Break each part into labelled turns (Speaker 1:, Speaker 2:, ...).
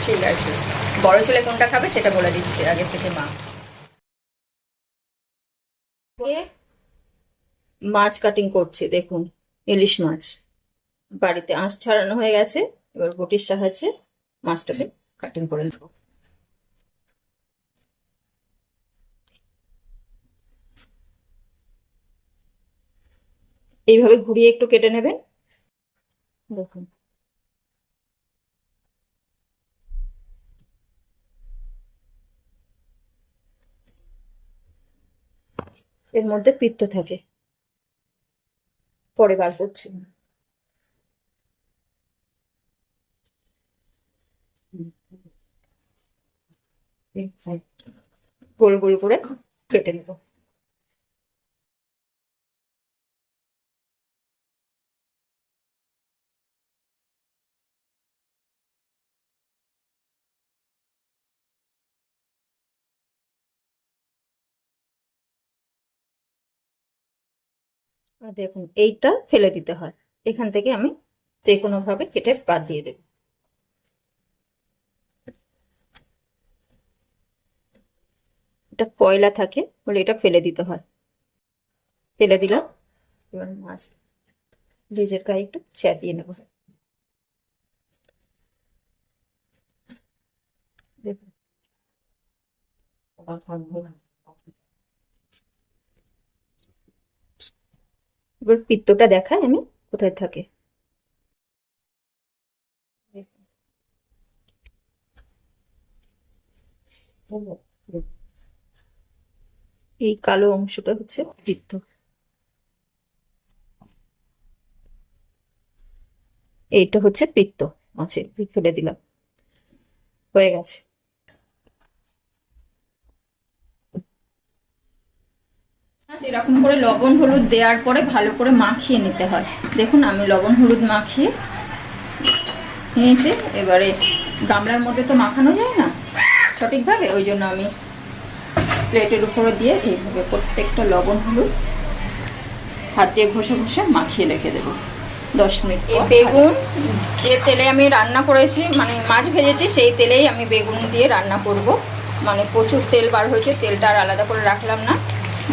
Speaker 1: ঠিক আছে, বড় ছেলে কোনটা খাবে সেটা বলে দিচ্ছে আগে থেকে মা। মাছ কাটিং করছে, দেখুন ইলিশ মাছ বাড়িতে আঁশ ছাড়ানো হয়ে গেছে। এবার বটির সাহায্যে মাছটাকে কাটিং করে নেব। এইভাবে ঘুরিয়ে একটু কেটে নেবেন। দেখুন এর মধ্যে পিত্ত থাকে, পরে বার করছি। গোল গোল করে কেটে নেব। আর দেখুন এইটা ফেলে দিতে হয়, এখান থেকে আমি যে কোনো ভাবে কেটে বাদ দিয়ে দেব। এটা কয়লা থাকে বলে এটা ফেলে দিতে হয়। ফেলে দিলাম। এবার মাছ লেজের গায়ে একটু চেঁচিয়ে নেব। দেখুন এবার পিত্তটা দেখায় আমি কোথায় থাকে। এই কালো অংশটা হচ্ছে পিত্ত। এইটা হচ্ছে পিত্ত মাছের, ফেলে দিলাম, হয়ে গেছে। এরকম করে লবণ হলুদ দেওয়ার পরে ভালো করে মাখিয়ে নিতে হয়। দেখুন আমি লবণ হলুদ মাখিয়ে নিয়েছি। এবারে গামলার মধ্যে তো মাখানো যায় না সঠিকভাবে, ওই জন্য আমি প্লেটের উপরে দিয়ে এইভাবে প্রত্যেকটা লবণ হলুদ হাত দিয়ে ঘষে ঘষে মাখিয়ে রেখে দেবো 10 মিনিট। এই বেগুন যে তেলে আমি রান্না করেছি, মানে মাছ ভেজেছি, সেই তেলেই আমি বেগুন দিয়ে রান্না করব। মানে প্রচুর তেল বার হয়েছে, তেলটা আর আলাদা করে রাখলাম না।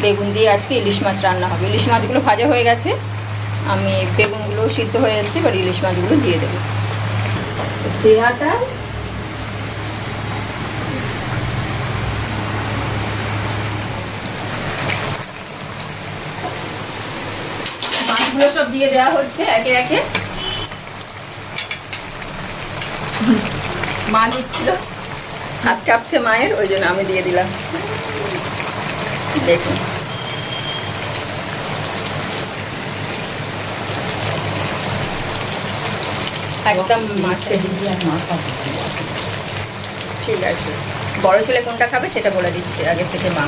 Speaker 1: বেগুন দিয়ে আজকে ইলিশ মাছ রান্না হবে। ইলিশ মাছগুলো ভাজা হয়ে গেছে, আমি বেগুনগুলো সিদ্ধ হয়ে এসেছে, এবার ইলিশ মাছগুলো দিয়ে দেবো। দেওয়াটা মাছগুলো সব দিয়ে দেওয়া হচ্ছে একে একে। মা দিচ্ছিল, হাত কাঁপছে মায়ের, ওই জন্য আমি দিয়ে দিলাম। দেখুন একদম মাছের। ঠিক আছে, বড় ছেলে কোনটা খাবে সেটা বলে দিচ্ছে আগে থেকে মা।